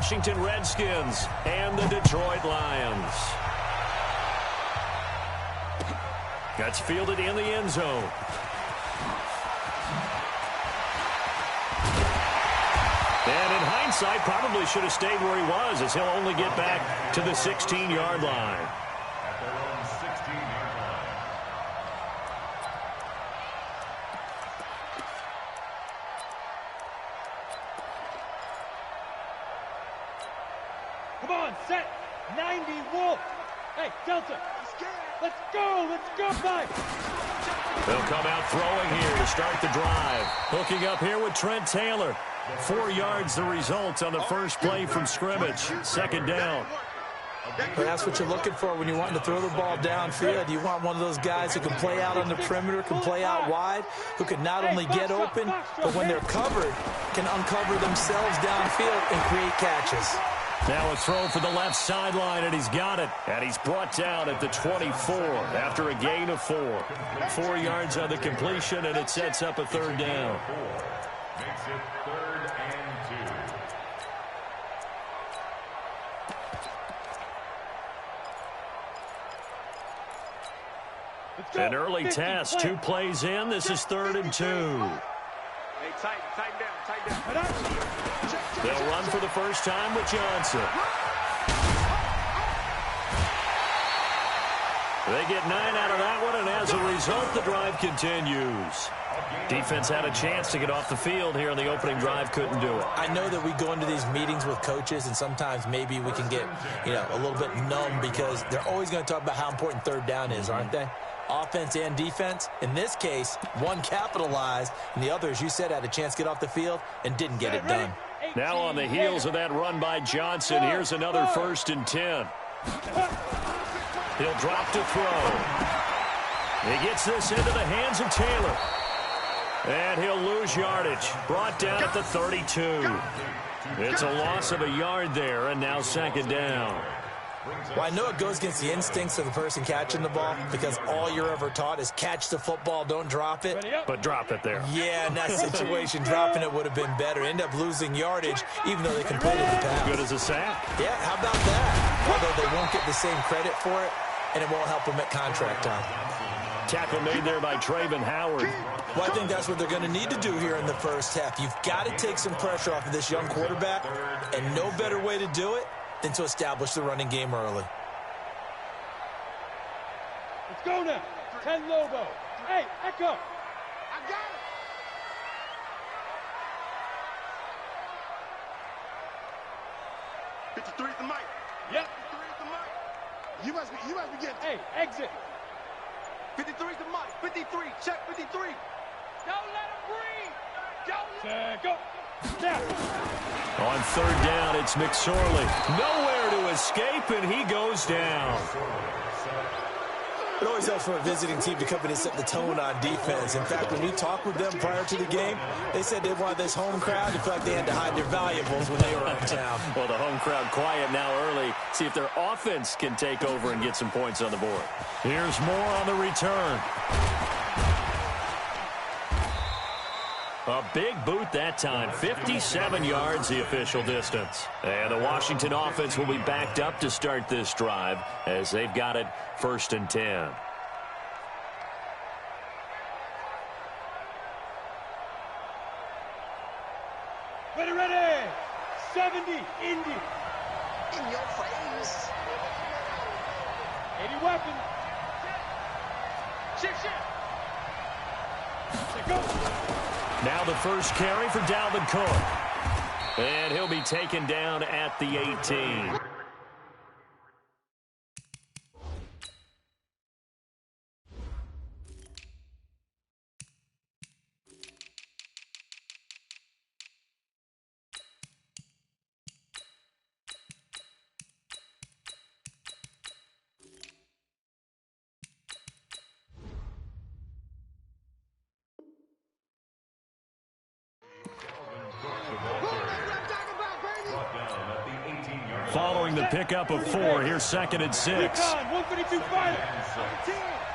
Washington Redskins and the Detroit Lions. That's fielded in the end zone. And in hindsight, probably should have stayed where he was, as he'll only get back to the 16-yard line. Come on, set. 90, Wolf. Hey, Delta. Let's go. Let's go, Mike. They'll come out throwing here to start the drive. Hooking up here with Trent Taylor. 4 yards the result on the first play from scrimmage. Second down. Well, that's what you're looking for when you're wanting to throw the ball downfield. You want one of those guys who can play out on the perimeter, can play out wide, who can not only get open, but when they're covered, can uncover themselves downfield and create catches. Now a throw for the left sideline, and he's got it. And he's brought down at the 24 after a gain of 4. 4 yards on the completion, and it sets up a third down. Makes it 3rd and 2. An early test, 2 plays in. This is 3rd and 2. Hey, tighten down. They'll run for the first time with Johnson. They get 9 out of that one, and as a result, the drive continues. Defense had a chance to get off the field here on the opening drive, couldn't do it. I know that we go into these meetings with coaches, and sometimes maybe we can get, a little bit numb because they're always going to talk about how important third down is, aren't they? Offense and defense. In this case, one capitalized, and the other, as you said, had a chance to get off the field and didn't get it done. Now on the heels of that run by Johnson, here's another 1st and 10. He'll drop to throw. He gets this into the hands of Taylor. And he'll lose yardage. Brought down at the 32. It's a loss of a yard there, and now 2nd down. Well, I know it goes against the instincts of the person catching the ball because all you're ever taught is catch the football, don't drop it. But drop it there. Yeah, in that situation, dropping it would have been better. End up losing yardage, even though they completed the pass. Good as a sack. Yeah, how about that? Although they won't get the same credit for it, and it won't help them at contract time. Tackle made there by Trayvon Howard. Well, I think that's what they're going to need to do here in the first half. You've got to take some pressure off of this young quarterback, and no better way to do it than to establish the running game early. Let's go now. 10 Lobo. Hey, Echo. I got it. 53 is the mic. Yep. 53 is the mic. You must be getting. Hey, exit. 53 is the mic. 53. Check 53. Don't let him breathe. Go. Snap. On 3rd down, it's McSorley. Nowhere to escape, and he goes down. It always helps for a visiting team to come in and set the tone on defense. In fact, when we talked with them prior to the game, they said they wanted this home crowd to feel like they had to hide their valuables when they were uptown. Well, the home crowd quiet now early. See if their offense can take over and get some points on the board. Here's more on the return. A big boot that time. 57 yards the official distance. And the Washington offense will be backed up to start this drive as they've got it 1st and 10. Ready. 70, Indy. In your face. 80 weapons. Shift. Go. Now the first carry for Dalvin Cook. And he'll be taken down at the 18. Following the pickup of 4, here's 2nd and 6. 152 final.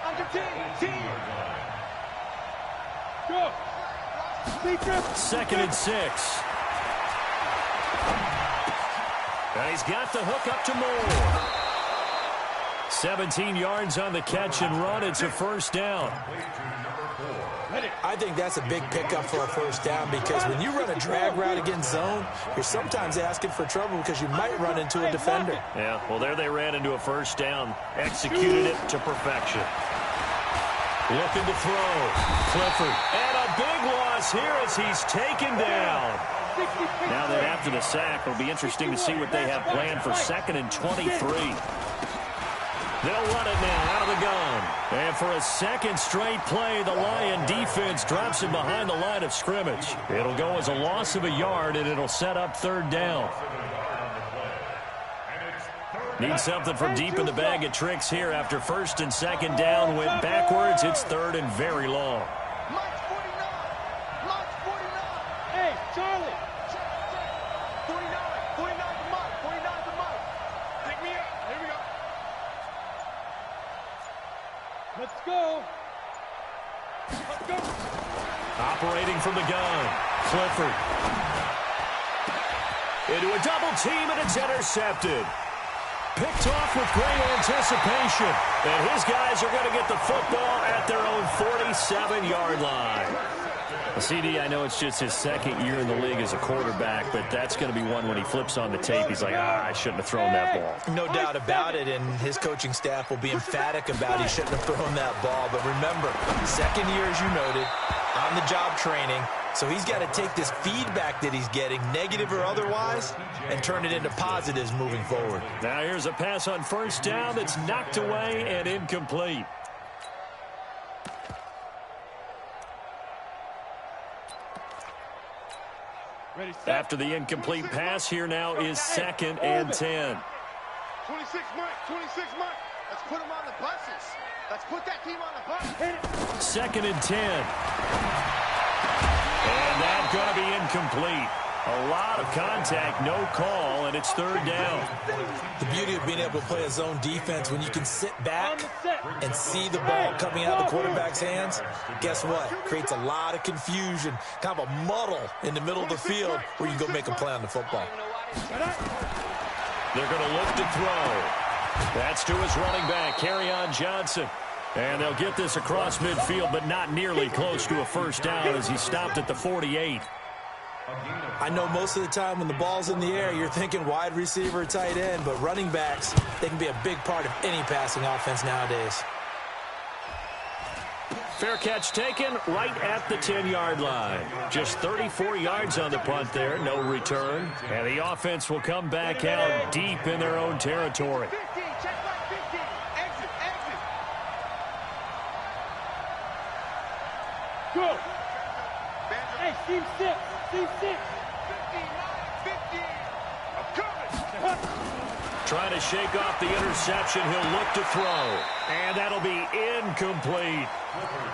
Under 10. Go. 2nd and 6. And he's got the hook up to Moore. 17 yards on the catch and run. It's a first down. I think that's a big pickup for a first down because when you run a drag route against zone, you're sometimes asking for trouble because you might run into a defender. Yeah, well, there they ran into a first down. Executed it to perfection. Looking to throw. Clifford. And a big loss here as he's taken down. Now that after the sack, it'll be interesting to see what they have planned for 2nd and 23. They'll run it now out of the gun. And for a second straight play, the Lion defense drops him behind the line of scrimmage. It'll go as a loss of a yard, and it'll set up 3rd down. Need something from deep in the bag of tricks here after 1st and 2nd down. Went backwards. It's 3rd and very long. March 49. March 49. Hey, Charlie. 49. 49 to Mike. 49 to Mike. Pick me up. Here we go. Let's go. Let's go. Operating from the gun. Clifford. Into a double team, and it's intercepted. Picked off with great anticipation. And his guys are going to get the football at their own 47-yard line. CD, I know it's just his 2nd year in the league as a quarterback, but that's going to be one when he flips on the tape. He's like, I shouldn't have thrown that ball. No doubt about it, and his coaching staff will be emphatic about he shouldn't have thrown that ball. But remember, 2nd year, as you noted, on-the-job training. So he's got to take this feedback that he's getting, negative or otherwise, and turn it into positives moving forward. Now here's a pass on 1st down that's knocked away and incomplete. Ready, set. After the incomplete pass, here now is 2nd and 10. 26 Mike. 26 Mike. Let's put him on the buses. Let's put that team on the bus. 2nd and 10. And that's going to be incomplete. A lot of contact, no call, and it's 3rd down. The beauty of being able to play a zone defense when you can sit back and see the ball coming out of the quarterback's hands, guess what? Creates a lot of confusion, kind of a muddle in the middle of the field where you can go make a play on the football. They're going to look to throw. That's to his running back, Kerryon Johnson. And they'll get this across midfield, but not nearly close to a first down as he stopped at the 48. I know most of the time when the ball's in the air, you're thinking wide receiver, tight end, but running backs, they can be a big part of any passing offense nowadays. Fair catch taken right at the 10-yard line. Just 34 yards on the punt there, no return. And the offense will come back out deep in their own territory. 15, check back 15. Exit, exit. Go. Hey, team 6. Team 6. 15. I'm coming. Trying to shake off the interception. He'll look to throw. And that'll be incomplete.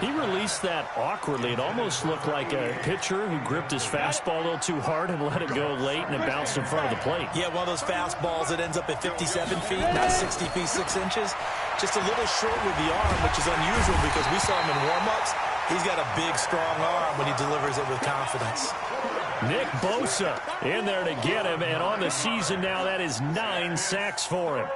He released that awkwardly. It almost looked like a pitcher who gripped his fastball a little too hard and let it go late, and it bounced in front of the plate. Yeah, one of those fastballs that ends up at 57 feet, not 60 feet, 6 inches. Just a little short with the arm, which is unusual because we saw him in warm-ups. He's got a big, strong arm when he delivers it with confidence. Nick Bosa in there to get him, and on the season now, that is 9 sacks for him.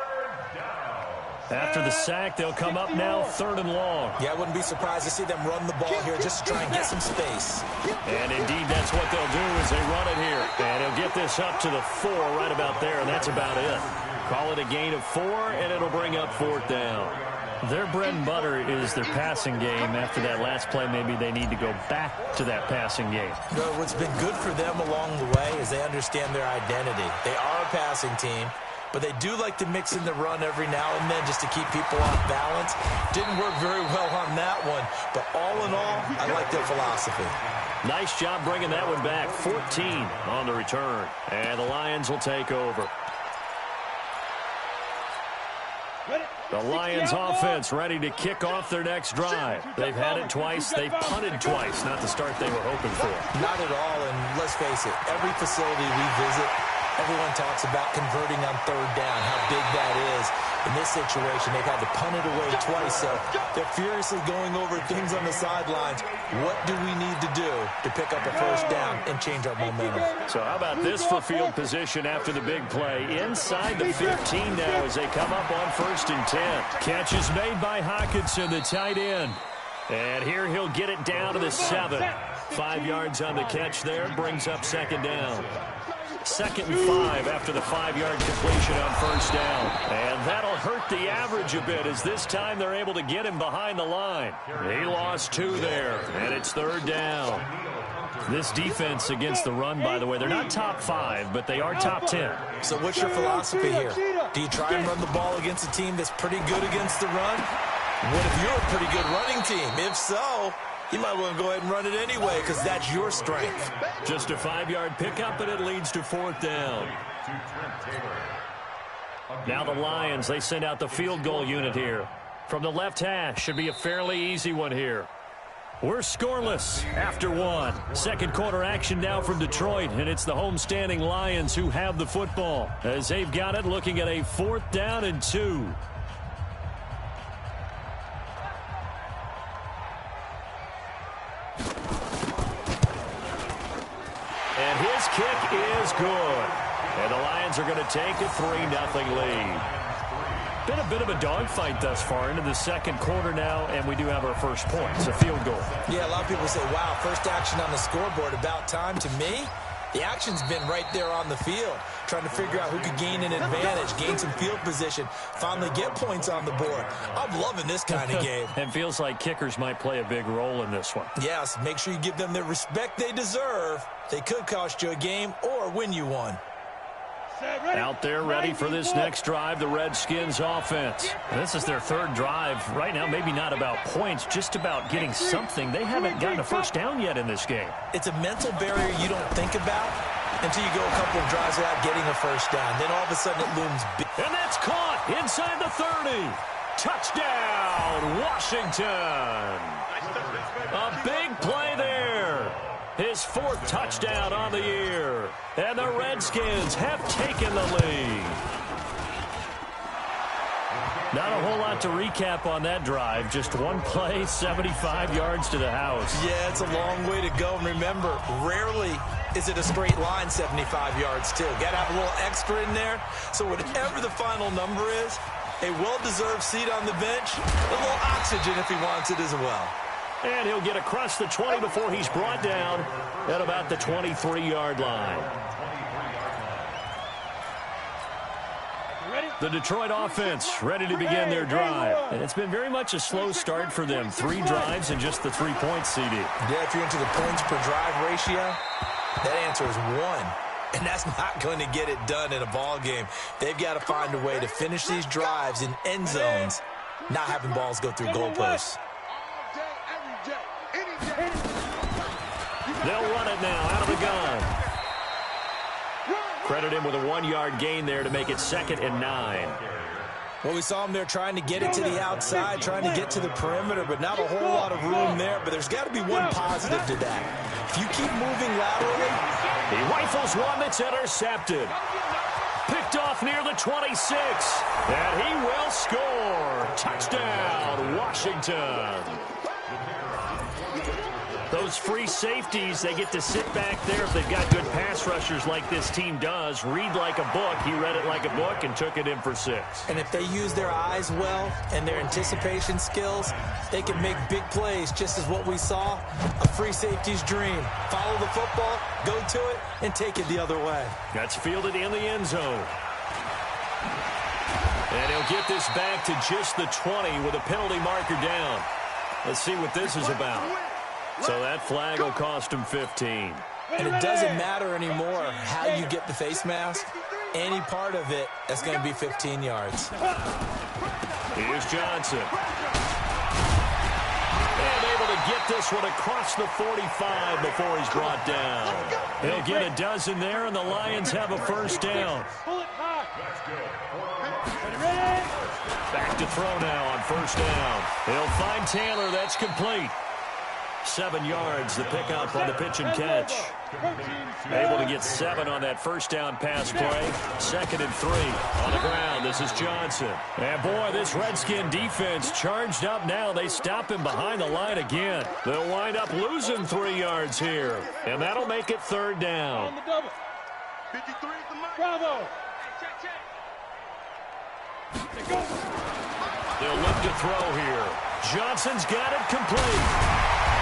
After the sack, they'll come up now 3rd and long. Yeah, I wouldn't be surprised to see them run the ball here just to try and get some space. And indeed, that's what they'll do as they run it here. And he'll get this up to the 4 right about there, and that's about it. Call it a gain of 4, and it'll bring up 4th down. Their bread and butter is their passing game. After that last play, maybe they need to go back to that passing game. But what's been good for them along the way is they understand their identity. They are a passing team, but they do like to mix in the run every now and then just to keep people off balance. Didn't work very well on that one, but all in all, I like their philosophy. Nice job bringing that one back. 14 on the return, and the Lions will take over. The Lions offense ready to kick off their next drive. They've had it twice. They've punted twice. Not the start they were hoping for. Not at all, and let's face it, every facility we visit, Everyone talks about converting on third down, how big that is. In this situation, they've had to punt it away twice, so they're furiously going over things on the sidelines. What do we need to do to pick up a first down and change our momentum? So how about this for field position after the big play? Inside the 15 now as they come up on 1st and 10. Catch is made by Hockenson, the tight end. And here he'll get it down to the 7. 5 yards on the catch there, brings up 2nd down. 2nd and 5 after the 5-yard completion on 1st down. And that'll hurt the average a bit as this time they're able to get him behind the line. He lost 2 there, and it's 3rd down. This defense against the run, by the way, they're not top 5, but they are top 10. So what's your philosophy here? Do you try and run the ball against a team that's pretty good against the run? What if you're a pretty good running team? If so, you might want to go ahead and run it anyway because that's your strength. Just a 5-yard pickup, and it leads to 4th down. Now the Lions, they send out the field goal unit here. From the left hash, should be a fairly easy one here. We're scoreless after 1. 2nd quarter action now from Detroit, and it's the homestanding Lions who have the football as they've got it looking at a 4th down and 2. And his kick is good. And the Lions are going to take a 3-0 lead. Been a bit of a dogfight thus far into the 2nd quarter now, and we do have our first point. It's a field goal. Yeah, a lot of people say, wow, first action on the scoreboard, about time. To me, the action's been right there on the field, trying to figure out who could gain an advantage, gain some field position, finally get points on the board. I'm loving this kind of game. And feels like kickers might play a big role in this one. Yes, make sure you give them the respect they deserve. They could cost you a game or win you one. Out there ready for this next drive, the Redskins offense. And this is their 3rd drive. Right now, maybe not about points, just about getting something. They haven't gotten a first down yet in this game. It's a mental barrier you don't think about until you go a couple of drives without getting a first down. Then all of a sudden it looms big. And that's caught inside the 30. Touchdown, Washington. A big play there. His 4th touchdown on the year. And the Redskins have taken the lead. Not a whole lot to recap on that drive. Just one play, 75 yards to the house. Yeah, it's a long way to go. And remember, rarely is it a straight line 75 yards, too. Got to have a little extra in there. So whatever the final number is, a well-deserved seat on the bench, a little oxygen if he wants it as well. And he'll get across the 20 before he's brought down at about the 23-yard line. The Detroit offense ready to begin their drive. And it's been very much a slow start for them. 3 drives and just the 3 points, CD. Yeah, if you're into the points per drive ratio, that answer is 1. And that's not going to get it done in a ball game. They've got to find a way to finish these drives in end zones, not having balls go through goalposts. They'll run it now out of the gun. Credit him with a 1-yard gain there to make it 2nd and 9. Well, we saw him there trying to get it to the outside, trying to get to the perimeter, but not a whole lot of room there. But there's got to be one positive to that. If you keep moving laterally, he rifles one that's intercepted. Picked off near the 26. And he will score. Touchdown, Washington. Those free safeties, they get to sit back there if they've got good pass rushers like this team does. Read like a book. He read it like a book and took it in for 6. And if they use their eyes well and their anticipation skills, they can make big plays, just as what we saw, a free safety's dream. Follow the football, go to it, and take it the other way. That's fielded in the end zone. And he'll get this back to just the 20 with a penalty marker down. Let's see what this is about. So that flag will cost him 15. And it doesn't matter anymore how you get the face mask. Any part of it, that's going to be 15 yards. Here's Johnson. And able to get this one across the 45 before he's brought down. He'll get a dozen there, and the Lions have a first down. Back to throw now on first down. He'll find Taylor. That's complete. 7 yards, the pickup on the pitch and catch. Able to get 7 on that first down pass play. 2nd and 3 on the ground. This is Johnson. And boy, this Redskin defense charged up now. They stop him behind the line again. They'll wind up losing 3 yards here. And that'll make it 3rd down. 53 is the mark. Bravo. They'll look to throw here. Johnson's got it complete.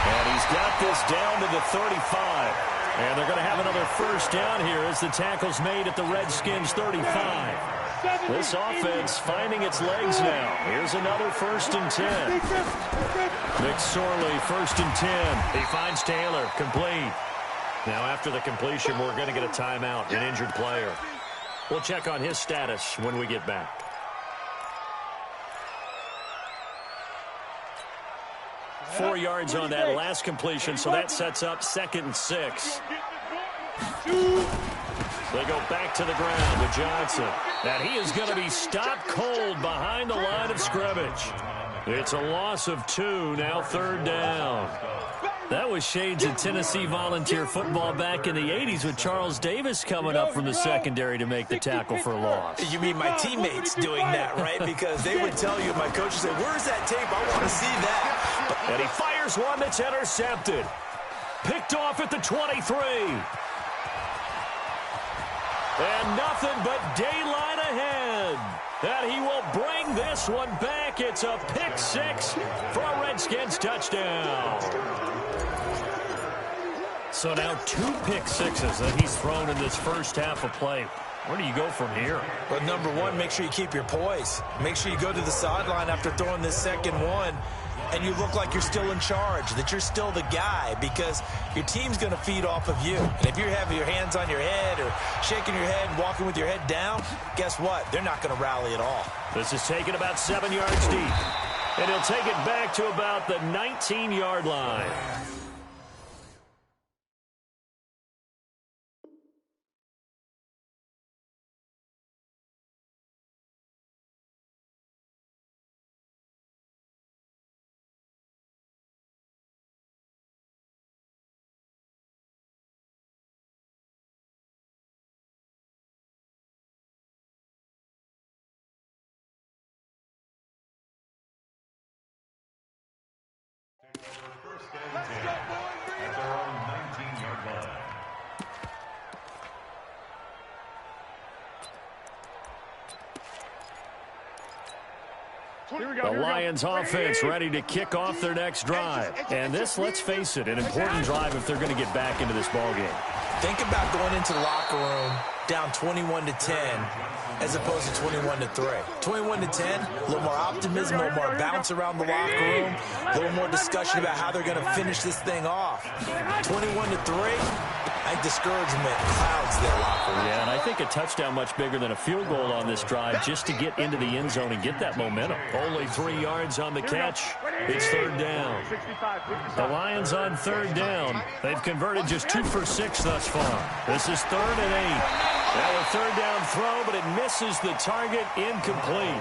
And he's got this down to the 35. And they're going to have another first down here as the tackle's made at the Redskins 35. This offense finding its legs now. Here's another 1st and 10. McSorley, 1st and 10. He finds Taylor, complete. Now after the completion, we're going to get a timeout, an injured player. We'll check on his status when we get back. Four yards on that last completion, so that sets up 2nd and 6. They go back to the ground with Johnson. And he is going to be stopped cold behind the line of scrimmage. It's a loss of 2, now 3rd down. That was shades of Tennessee volunteer football back in the 80s with Charles Davis coming up from the secondary to make the tackle for a loss. You mean my teammates doing that, right? Because they would tell you, my coach would say, where's that tape? I want to see that. And he fires one that's intercepted. Picked off at the 23. And nothing but daylight ahead. And he will bring this one back. It's a pick 6 for a Redskins touchdown. So now 2 pick 6s that he's thrown in this first half of play. Where do you go from here? Well, number one, make sure you keep your poise. Make sure you go to the sideline after throwing this second one, and you look like you're still in charge, that you're still the guy, because your team's going to feed off of you. And if you're having your hands on your head or shaking your head, walking with your head down, guess what? They're not going to rally at all. This is taken about 7 yards deep. And he'll take it back to about the 19-yard line. Let's go, boys. At their own 19-yard line. The Lions offense ready to kick off their next drive. And this, let's face it, an important drive if they're going to get back into this ballgame. Think about going into the locker room down 21-10 as opposed to 21-3. 21-10, a little more optimism, a little more bounce around the locker room, a little more discussion about how they're going to finish this thing off. 21-3, I think discouragement clouds their locker room. Yeah, and I think a touchdown much bigger than a field goal on this drive just to get into the end zone and get that momentum. Only 3 yards on the catch. It's 3rd down. The Lions on 3rd down. They've converted just 2 for 6 thus far. This is 3rd and 8. Now a 3rd down throw, but it misses the target, incomplete.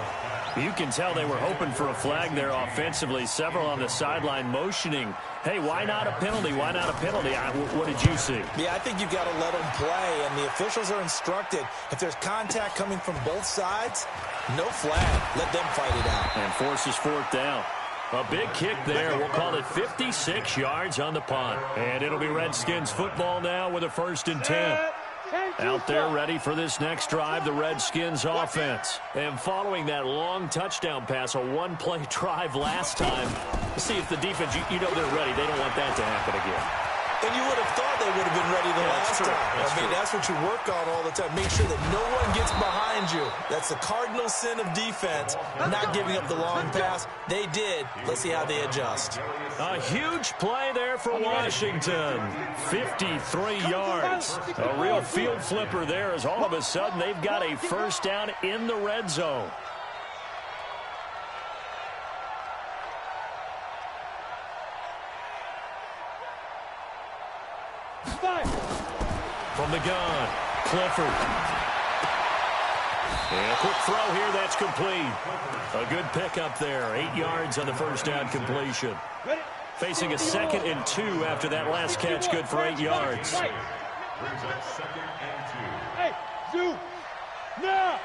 You can tell they were hoping for a flag there offensively. Several on the sideline motioning, hey, why not a penalty? Why not a penalty? What did you see? Yeah, I think you've got to let them play, and the officials are instructed, if there's contact coming from both sides, no flag. Let them fight it out. And forces 4th down. A big kick there. We'll call it 56 yards on the punt. And it'll be Redskins football now with a 1st and 10. Out there ready for this next drive, the Redskins offense. And following that long touchdown pass, a one-play drive last time, see if the defense, you know they're ready. They don't want that to happen again. And you would have thought they would have been ready the last time. That's what you work on all the time. Make sure that no one gets behind you. That's the cardinal sin of defense, not giving up the long pass. They did. Let's see how they adjust. A huge play there for Washington. 53 yards. A real field flipper there as all of a sudden they've got a 1st down in the red zone. From the gun, Clifford. And a quick throw here, that's complete. A good pickup there, 8 yards on the 1st down completion. Facing a 2nd and 2 after that last catch, good for 8 yards. Brings up 2nd and 2. Hey, Zoo. Now.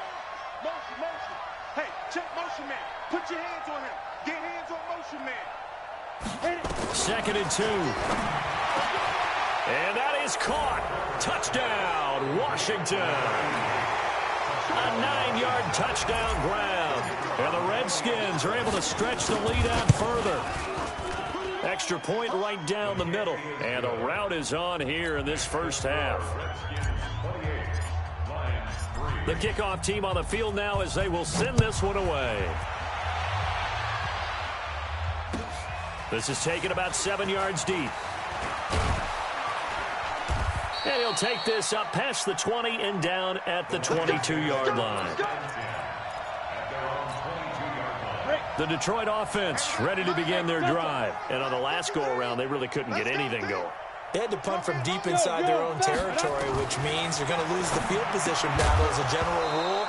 Motion, motion. Hey, check motion man. Put your hands on him. Get hands on motion man. Hit it. 2nd and 2. And that is caught. Touchdown, Washington. A 9-yard touchdown grab. And the Redskins are able to stretch the lead out further. Extra point right down the middle. And a rout is on here in this first half. The kickoff team on the field now as they will send this one away. This is taken about 7 yards deep. And he'll take this up past the 20 and down at the 22-yard line. The Detroit offense ready to begin their drive. And on the last go-around, they really couldn't get anything going. They had to punt from deep inside their own territory, which means you're going to lose the field position battle as a general rule.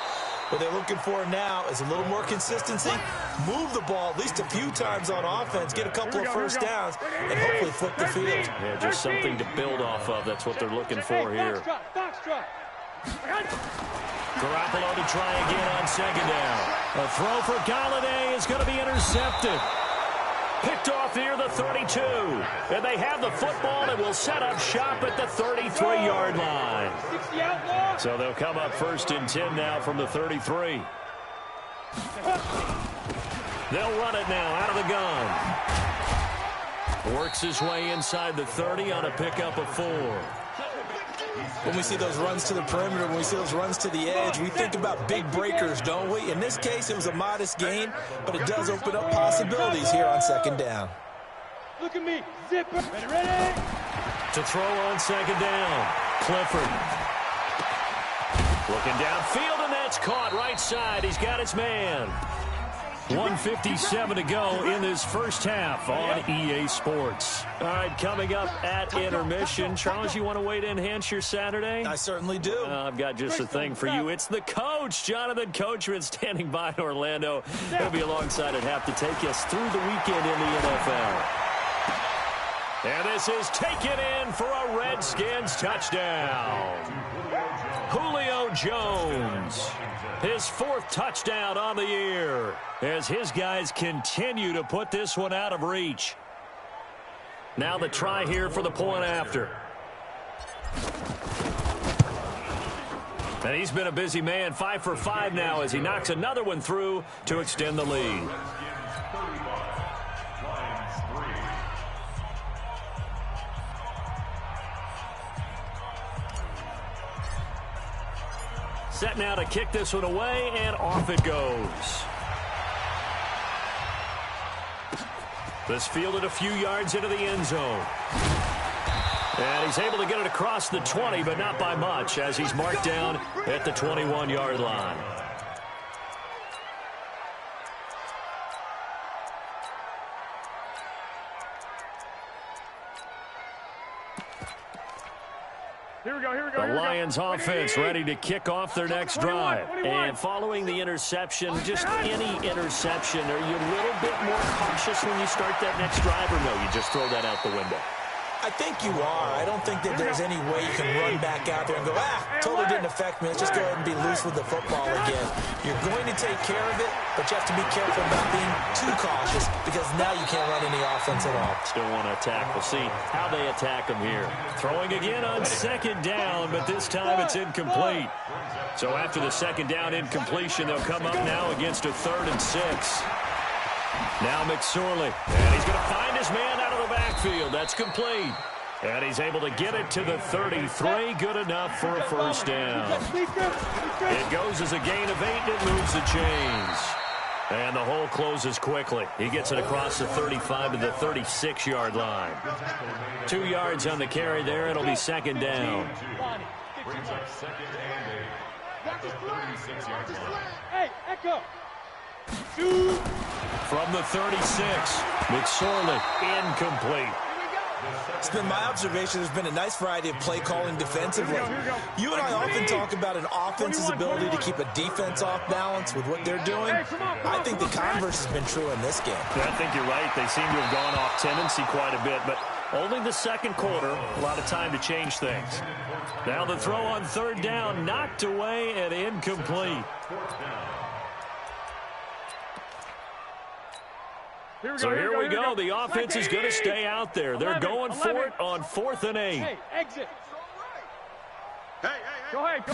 What they're looking for now is a little more consistency, move the ball at least a few times on offense, get a couple of first downs, and hopefully flip the field. Yeah, just something to build off of. That's what they're looking for here. Garoppolo to try again on 2nd down. A throw for Galladay is going to be intercepted. Picked off near the 32. And they have the football and will set up shop at the 33-yard line. So they'll come up 1st and 10 now from the 33. They'll run it now out of the gun. Works his way inside the 30 on a pickup of 4. When we see those runs to the perimeter, when we see those runs to the edge, we think about big breakers, don't we? In this case, it was a modest gain, but it does open up possibilities here on 2nd down. Look at me. Zip. Ready? To throw on 2nd down. Clifford. Looking downfield, and that's caught right side. He's got his man. 1:57 to go in this first half on EA Sports. All right, coming up at intermission. Charles, you want to wait to enhance your Saturday? I certainly do. I've got just a thing for you. It's the coach, Jonathan Coachman, standing by in Orlando. He'll be alongside at half to take us through the weekend in the NFL. And this is taken in for a Redskins touchdown. Julio Jones, his 4th touchdown on the year, as his guys continue to put this one out of reach. Now the try here for the point after. And he's been a busy man, 5 for 5 now as he knocks another one through to extend the lead. Set now to kick this one away, and off it goes. This fielded a few yards into the end zone. And he's able to get it across the 20, but not by much, as he's marked down at the 21-yard line. The Lions offense ready to kick off their next drive. And following the interception, just any interception, are you a little bit more cautious when you start that next drive, or no, you just throw that out the window? I think you are. I don't think that there's any way you can run back out there and go, totally didn't affect me. Let's just go ahead and be loose with the football again. You're going to take care of it, but you have to be careful about being too cautious because now you can't run any offense at all. Still want to attack. We'll see how they attack them here. Throwing again on 2nd down, but this time it's incomplete. So after the 2nd down incompletion, they'll come up now against a 3rd and 6. Now McSorley, and he's going to find his man out of the backfield. That's complete. And he's able to get it to the 33. Good enough for a first down. It goes as a gain of 8, and it moves the chains. And the hole closes quickly. He gets it across the 35 to the 36-yard line. 2 yards on the carry there. It'll be 2nd down. Brings up 2nd and 8 at the 36-yard line. Hey, Echo. From the 36, McSorley incomplete. It's been my observation there's been a nice variety of play calling defensively. You and I often talk about an offense's ability to keep a defense off balance with what they're doing. I think the converse has been true in this game. I think you're right. They seem to have gone off tendency quite a bit, but Only the second quarter, a lot of time to change things. Now the throw on third down, knocked away and incomplete. So here we go. The offense is going to stay out there. They're going for it on 4th and 8. Hey, exit. Go ahead.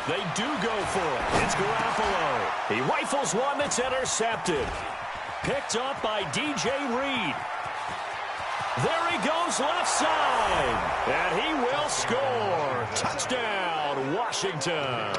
They do go for it. It's Garoppolo. He rifles one that's intercepted. Picked up by DJ Reed. There he goes left side. And he will score. Touchdown, Washington.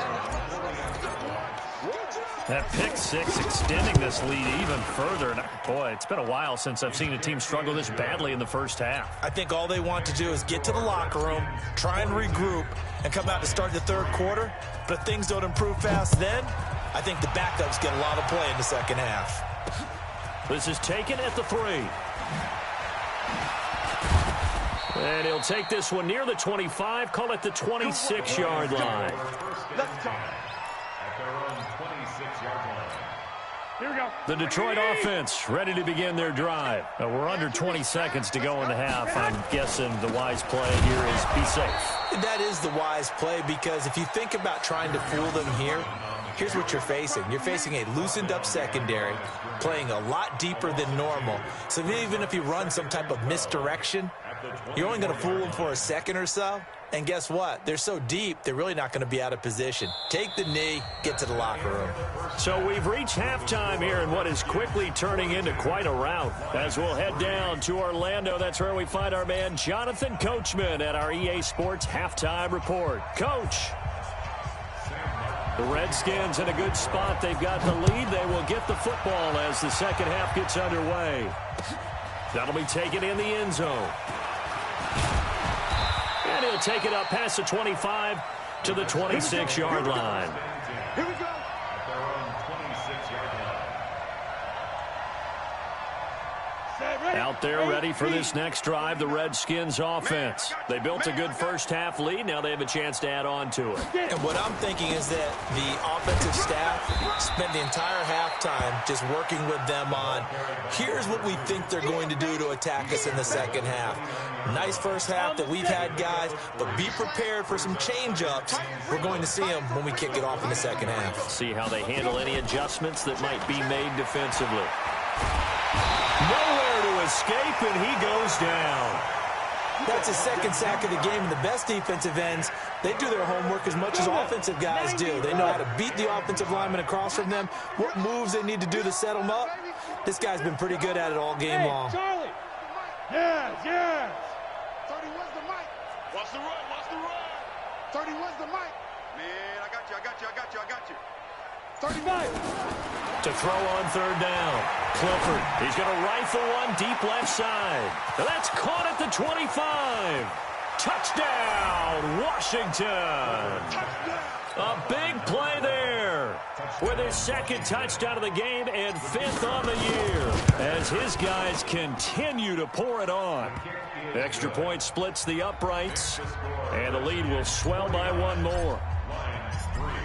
That pick six extending this lead even further. And boy, it's been a while since I've seen a team struggle this badly in the first half. I think all they want to do is get to the locker room, try and regroup, and come out to start the third quarter. But if things don't improve fast then, I think the backups get a lot of play in the second half. This is taken at the 3. And he'll take this one near the 25, call it the 26-yard line. Let's go. Here we go. The Detroit offense ready to begin their drive. We're under 20 seconds to go in the half. I'm guessing the wise play here is be safe. That is the wise play because if you think about trying to fool them here, here's what you're facing. You're facing a loosened up secondary, playing a lot deeper than normal. So even if you run some type of misdirection, you're only going to fool them for a second or so. And guess what? They're so deep, they're really not going to be out of position. Take the knee, get to the locker room. So we've reached halftime here in what is quickly turning into quite a rout. As we'll head down to Orlando, that's where we find our man Jonathan Coachman at our EA Sports Halftime Report. Coach. The Redskins in a good spot. They've got the lead. They will get the football as the second half gets underway. That'll be taken in the end zone. And he'll take it up past the 25 to the 26-yard line. Here we go. Out there ready for this next drive, the Redskins offense. They built a good first half lead. Now they have a chance to add on to it. And what I'm thinking is that the offensive staff spent the entire halftime just working with them on, here's what we think they're going to do to attack us in the second half. Nice first half that we've had, guys, but be prepared for some change-ups. We're going to see them when we kick it off in the second half. See how they handle any adjustments that might be made defensively. Nowhere to escape, and he goes down. That's his second sack of the game, and the best defensive ends, they do their homework as much as offensive guys do. They know how to beat the offensive lineman across from them, what moves they need to do to set them up. This guy's been pretty good at it all game long. Charlie. Yes. 30, where's the mic? Watch the run. 30, where's the mic? Man, I got you. 35. To throw on third down. Clifford, he's going to rifle one deep left side. And that's caught at the 25. Touchdown, Washington. A big play there with his second touchdown of the game and 5th on the year as his guys continue to pour it on. Extra point splits the uprights, and the lead will swell by one more.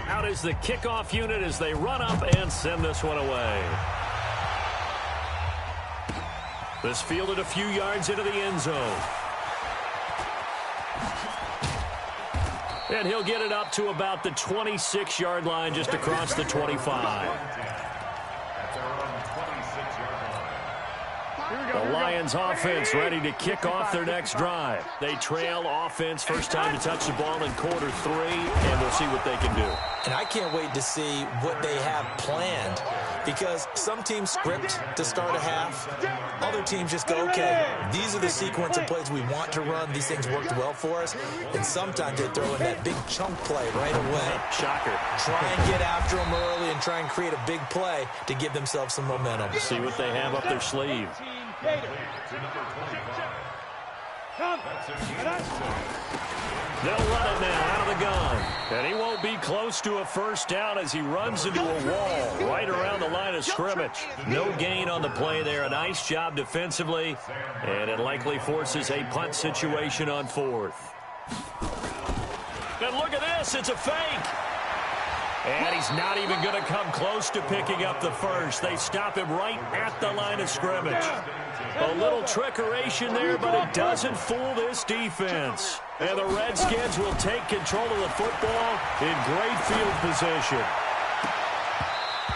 Out is the kickoff unit as they run up and send this one away. This fielded a few yards into the end zone. And he'll get it up to about the 26-yard line just across the 25. The Lions offense ready to kick off their next drive. They trail offense first time to touch the ball in quarter 3, and we'll see what they can do. And I can't wait to see what they have planned because some teams script to start a half. Other teams just go, okay, these are the sequence of plays we want to run. These things worked well for us. And sometimes they throw in that big chunk play right away. Shocker. Try and get after them early and try and create a big play to give themselves some momentum. See what they have up their sleeve. They'll run it now out of the gun. And he won't be close to a first down as he runs into a wall right around the line of scrimmage. No gain on the play there. A nice job defensively. And it likely forces a punt situation on 4th. And look at this. It's a fake. And he's not even going to come close to picking up the first. They stop him right at the line of scrimmage. A little trickeration there, but it doesn't fool this defense. And the Redskins will take control of the football in great field position.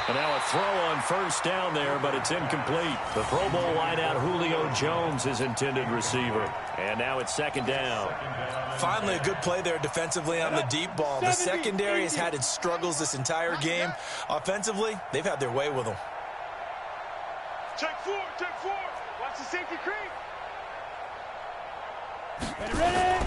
And now a throw on first down there, but it's incomplete. The Pro Bowl wideout Julio Jones is intended receiver. And now it's second down. Finally a good play there defensively on the deep ball. The secondary has had its struggles this entire game. Offensively, they've had their way with them. Check four, check four. Watch the safety creep. Ready?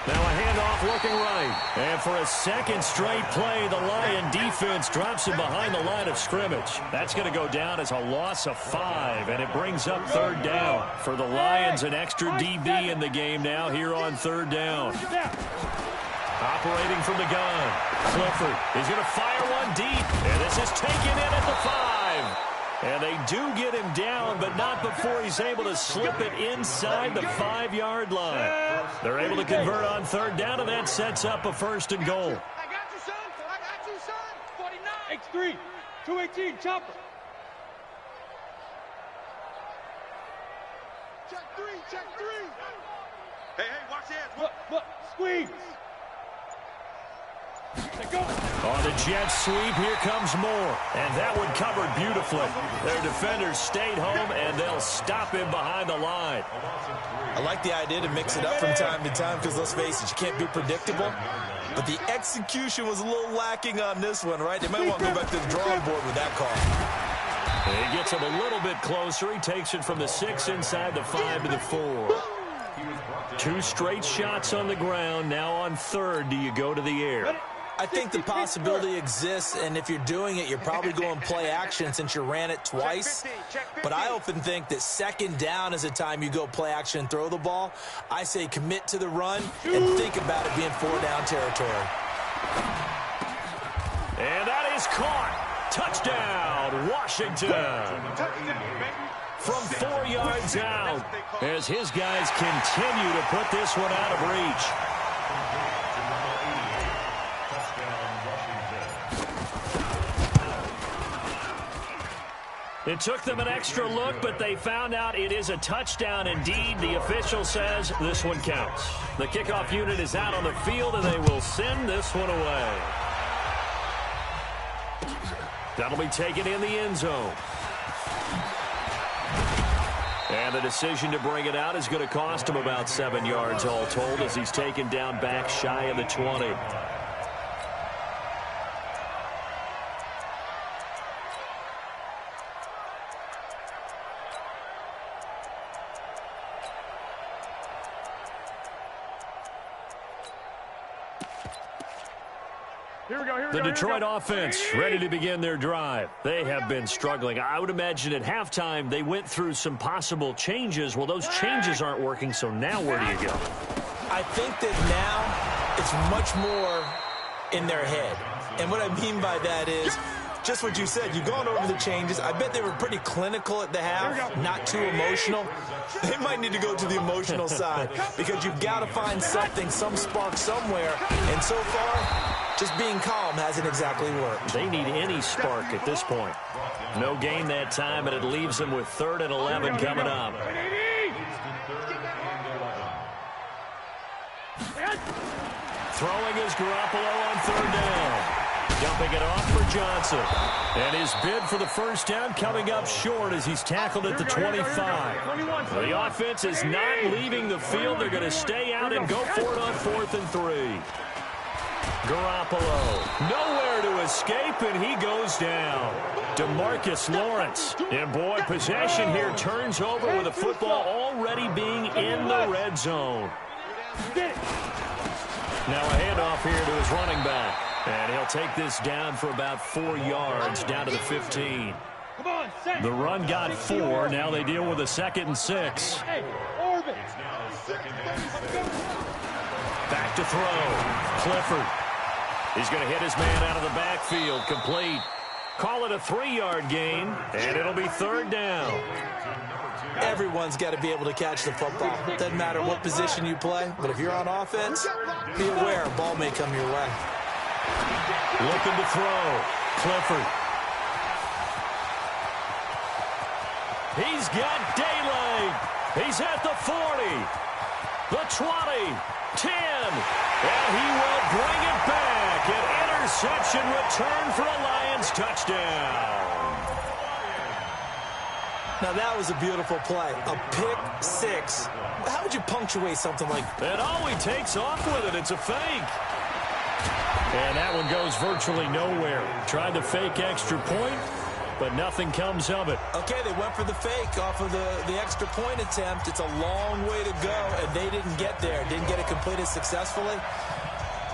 Now a handoff looking right. And for a second straight play, the Lion defense drops him behind the line of scrimmage. That's going to go down as a loss of 5, and it brings up third down. For the Lions, an extra DB in the game now here on third down. Operating from the gun, Clifford. He's going to fire one deep, and this is taken in at the 5. And they do get him down, but not before he's able to slip it inside the 5-yard line. They're able to convert on third down, and that sets up a first and goal. I got you, son. I got you, son. 49. X3. 218. Chopper. Check three, check three. Hey, watch this. Look. Squeeze. On the jet sweep, here comes more. And that one covered beautifully. Their defenders stayed home, and they'll stop him behind the line. I like the idea to mix it up from time to time because, let's face it, you can't be predictable. But the execution was a little lacking on this one, right? They might want to go back to the drawing board with that call. He gets him a little bit closer. He takes it from the 6 inside the 5 to the 4. 2 straight shots on the ground. Now on third, do you go to the air? I think the possibility exists, and if you're doing it, you're probably going play action since you ran it twice. But I often think that second down is a time you go play action and throw the ball. I say commit to the run and think about it being 4-down territory. And that is caught. Touchdown, Washington. From 4 yards out as his guys continue to put this one out of reach. It took them an extra look, but they found out it is a touchdown indeed. The official says this one counts. The kickoff unit is out on the field, and they will send this one away. That'll be taken in the end zone. And the decision to bring it out is going to cost him about 7 yards all told as he's taken down back shy of the 20. The Detroit offense ready to begin their drive. They have been struggling. I would imagine at halftime they went through some possible changes. Well, those changes aren't working, so now where do you go? I think that now it's much more in their head. And what I mean by that is just what you said. You've gone over the changes. I bet they were pretty clinical at the half, not too emotional. They might need to go to the emotional side because you've got to find something, some spark somewhere. And so far, just being calm hasn't exactly worked. They need any spark at this point. No gain that time, and it leaves them with 3rd and 11 coming up. Throwing is Garoppolo on 3rd down. Dumping it off for Johnson. And his bid for the first down coming up short as he's tackled at the 25. The offense is not leaving the field. They're going to stay out and go for it on 4th and 3. Garoppolo nowhere to escape, and he goes down. DeMarcus Lawrence. And boy, possession here turns over with the football already being in the red zone. Now a handoff here to his running back. And he'll take this down for about 4 yards, down to the 15. The run got 4. Now they deal with a 2nd and 6. Back to throw. Clifford. He's going to hit his man out of the backfield. Complete. Call it a 3-yard gain, and it'll be 3rd down. Everyone's got to be able to catch the football. Doesn't matter what position you play, but if you're on offense, be aware a ball may come your way. Looking to throw. Clifford. He's got daylight. He's at the 40, the 20, 10, and he will bring it back. An interception return for a Lions touchdown. Now, that was a beautiful play. A pick six. How would you punctuate something like that? And all he takes off with it, it's a fake. And that one goes virtually nowhere. Tried the fake extra point, but nothing comes of it. Okay, they went for the fake off of the extra point attempt. It's a long way to go, and they didn't get there. Didn't get it completed successfully.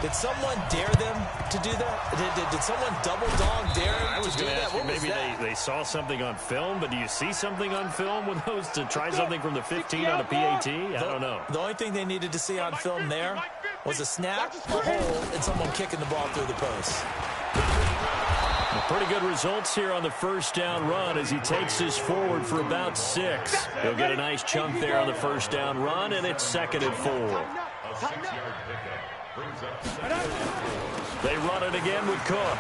Did someone dare them to do that? Did someone double dog dare them to do that? What was that? Maybe they saw something on film, but do you see something on film with those to try something from the 15 on a PAT? I don't know. The only thing they needed to see on film there was a snap, a hole, and someone kicking the ball through the post. Pretty good results here on the first down run as he takes this forward for about 6. He'll get a nice chunk there on the first down run, and it's 2nd and 4. A 6-yard pickup brings up 2nd. They run it again with Cook.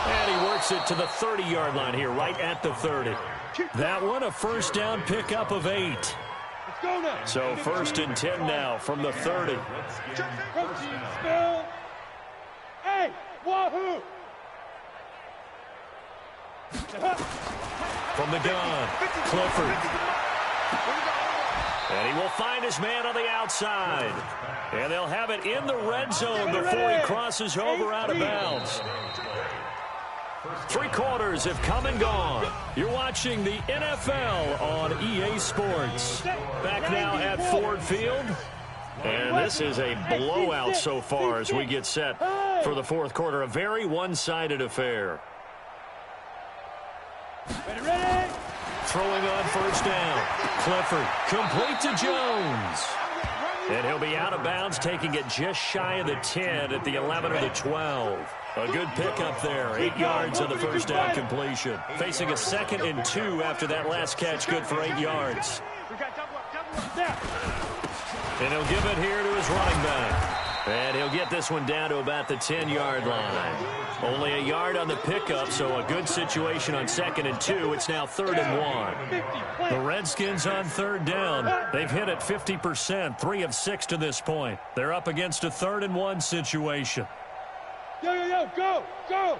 And he works it to the 30-yard line here, right at the 30. That one, a first down pickup of 8. So 1st and 10 now from the 30. Hey, wahoo! From the gun, Clifford. And he will find his man on the outside. And they'll have it in the red zone before he crosses over out of bounds. 3 quarters have come and gone. You're watching the NFL on EA Sports. Back now at Ford Field. And this is a blowout so far as we get set for the 4th quarter. A very one-sided affair. Ready? Throwing on first down. Clifford complete to Jones. And he'll be out of bounds, taking it just shy of the 10 at the 11 or the 12. A good pickup there. 8 yards on the first down completion. Facing a 2nd and 2 after that last catch, good for 8 yards. And he'll give it here to his running back. And he'll get this one down to about the 10-yard line. Only a yard on the pickup, so a good situation on 2nd and 2. It's now 3rd and 1. The Redskins on 3rd down. They've hit it 50%, 3 of 6 to this point. They're up against a 3rd and 1 situation. Yo, go, go!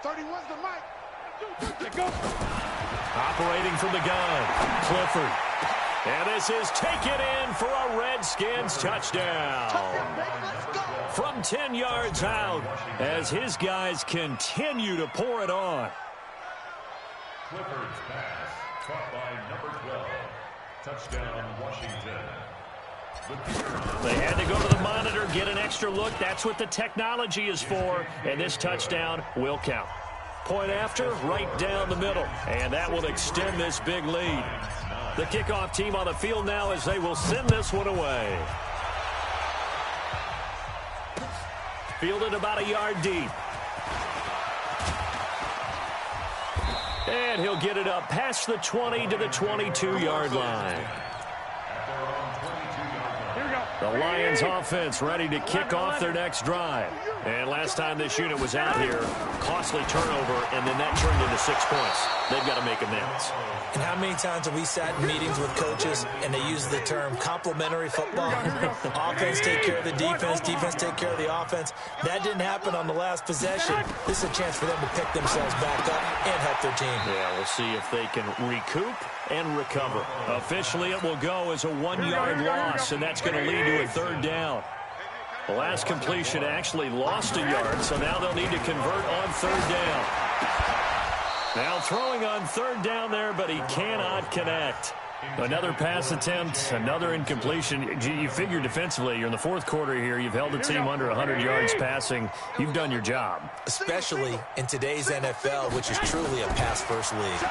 31's the mic. Go! Operating from the gun, Clifford. And this is taken in for a Redskins touchdown. From 10 yards out as his guys continue to pour it on. Clifford's pass caught by number 12. Touchdown, Washington. They had to go to the monitor, get an extra look. That's what the technology is for. And this touchdown will count. Point after, right down the middle. And that will extend this big lead. The kickoff team on the field now as they will send this one away. Fielded about a yard deep. And he'll get it up past the 20 to the 22-yard line. The Lions offense ready to kick off their next drive. And last time this unit was out here, costly turnover, and then that turned into 6 points. They've got to make amends. And how many times have we sat in meetings with coaches and they use the term complementary football? Offense take care of the defense, defense take care of the offense. That didn't happen on the last possession. This is a chance for them to pick themselves back up and help their team. Yeah, we'll see if they can recoup and recover. Officially, it will go as a 1-yard loss, and that's going to lead to a 3rd down. The last completion actually lost a yard, so now they'll need to convert on 3rd down. Now throwing on 3rd down there, but he cannot connect. Another pass attempt, another incompletion. You figure defensively, you're in the 4th quarter here. You've held the team under 100 yards passing. You've done your job. Especially in today's NFL, which is truly a pass-first league.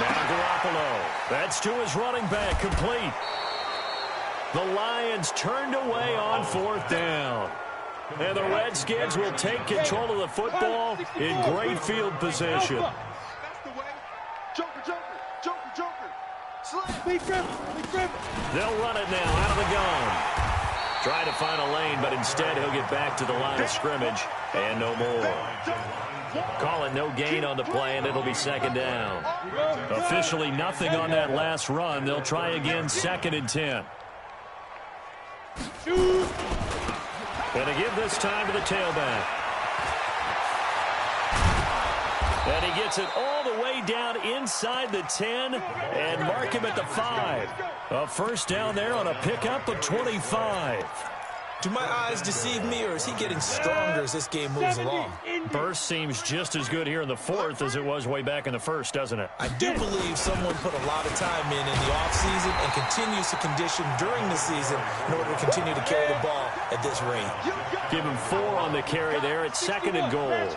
Now Garoppolo. That's to his running back, complete. The Lions turned away on 4th down. And the Redskins will take control of the football in great field position. That's the way. Joker, Joker, Joker, Joker. They'll run it now out of the gun. Trying to find a lane, but instead he'll get back to the line of scrimmage and no more. Call it no gain on the play, and it'll be second down. Officially nothing on that last run. They'll try again, 2nd and 10. Going to give this time to the tailback. And he gets it all the way down inside the 10 and mark him at the 5. A first down there on a pickup of 25. Do my eyes deceive me, or is he getting stronger as this game moves along? Burst seems just as good here in the 4th as it was way back in the 1st, doesn't it? I do believe someone put a lot of time in the offseason and continues to condition during the season in order to continue to carry the ball at this rate. Give him 4 on the carry there at 2nd and goal.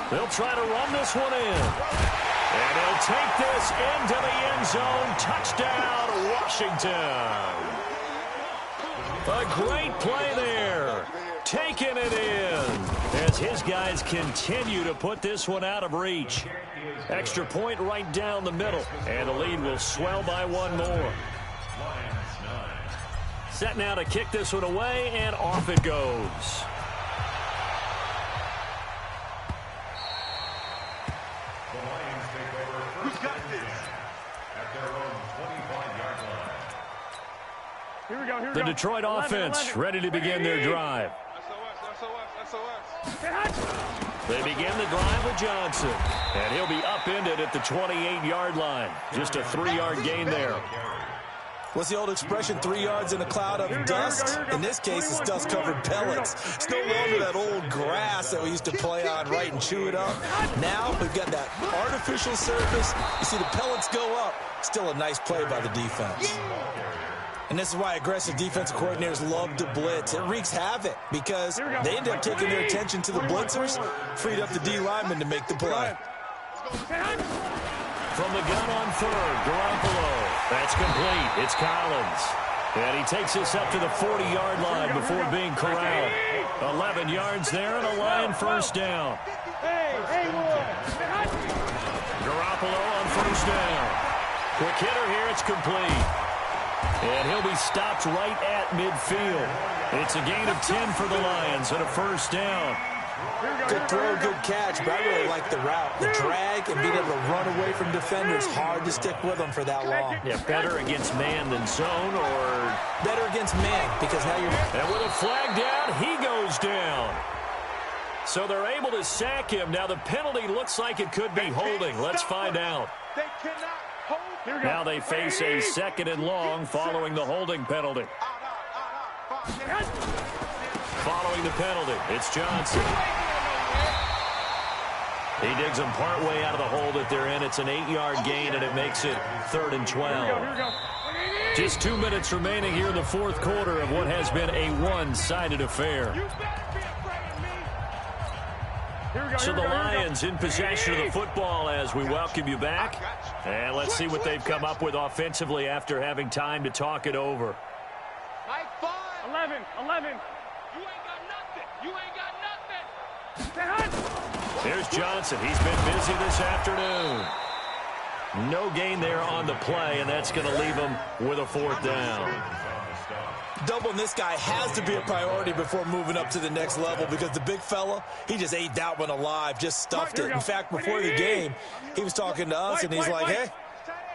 They'll try to run this one in. And he'll take this into the end zone. Touchdown, Washington. A great play there. Taking it in as his guys continue to put this one out of reach. Extra point right down the middle. And the lead will swell by 1 more. Set now to kick this one away, and off it goes. The Detroit offense ready to begin their drive. They begin the drive with Johnson. And he'll be upended at the 28-yard line. Just a 3-yard gain there. What's the old expression, 3 yards in a cloud of dust? In this case, it's dust-covered pellets. It's no longer that old grass that we used to play on, right, and chew it up. Now we've got that artificial surface. You see the pellets go up. Still a nice play by the defense. And this is why aggressive defensive coordinators love to blitz. It wreaks havoc because they end up taking their attention to the blitzers, freed up the D lineman to make the play. From the gun on 3rd, Garoppolo. That's complete. It's Collins. And he takes this up to the 40-yard line before being corralled. 11 yards there and a Lion first down. Garoppolo on first down. Quick hitter here. It's complete. And he'll be stopped right at midfield. It's a gain of 10 for the Lions and a first down. Good throw, good catch, but I really like the route. The drag and being able to run away from defenders, hard to stick with them for that long. Yeah, better against man than zone, or better against man, because now you're... And with a flag down, he goes down. So they're able to sack him. Now the penalty looks like it could be holding. Let's find out. Now they face a 2nd and long following the holding penalty. Following the penalty, it's Johnson. He digs them partway out of the hole that they're in. It's an 8-yard gain, and it makes it 3rd and 12. Just 2 minutes remaining here in the 4th quarter of what has been a one-sided affair. So the Lions in possession of the football as we welcome you back. And let's see what they've come up with offensively after having time to talk it over. 11. You ain't got nothing. You ain't got nothing. Here's Johnson. He's been busy this afternoon. No gain there on the play, and that's going to leave him with a 4th down. Doubling this guy has to be a priority before moving up to the next level because the big fella, he just ate that one alive, just stuffed it. In fact, before the game, he was talking to us, and he's like, hey,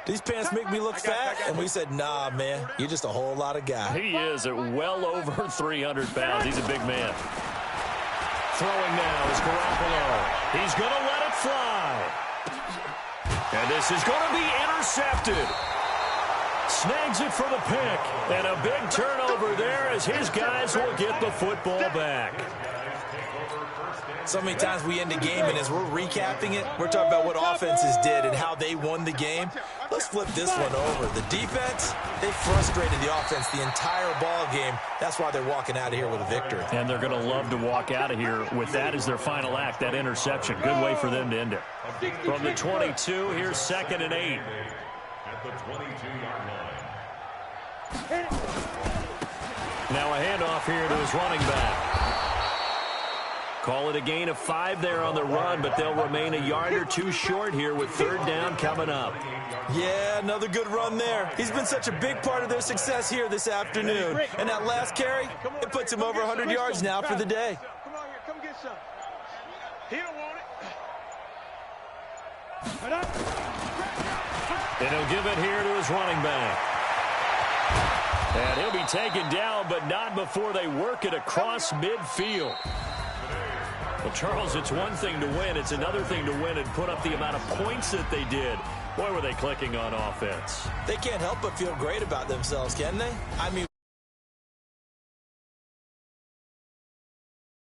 these pants make me look fat. And we said, nah, man, you're just a whole lot of guy. He is at well over 300 pounds. He's a big man. Throwing now is Garoppolo. He's going to let it fly. And this is going to be intercepted. Snags it for the pick. And a big turnover there as his guys will get the football back. So many times we end the game, and as we're recapping it, we're talking about what offenses did and how they won the game. Let's flip this one over. The defense, they frustrated the offense the entire ball game. That's why they're walking out of here with a victory. And they're going to love to walk out of here with that as their final act, that interception. Good way for them to end it. From the 22, here's 2nd and 8. At the 22-yard line. Now a handoff here to his running back. Call it a gain of 5 there on the run, but they'll remain a yard or two short here with third down coming up. Yeah, another good run there. He's been such a big part of their success here this afternoon. And that last carry, it puts him over 100 yards now for the day. Come on here, come get some. He don't want it. And he'll give it here to his running back. And he'll be taken down, but not before they work it across midfield. Well, Charles, it's one thing to win. It's another thing to win and put up the amount of points that they did. Boy, were they clicking on offense. They can't help but feel great about themselves, can they? I mean,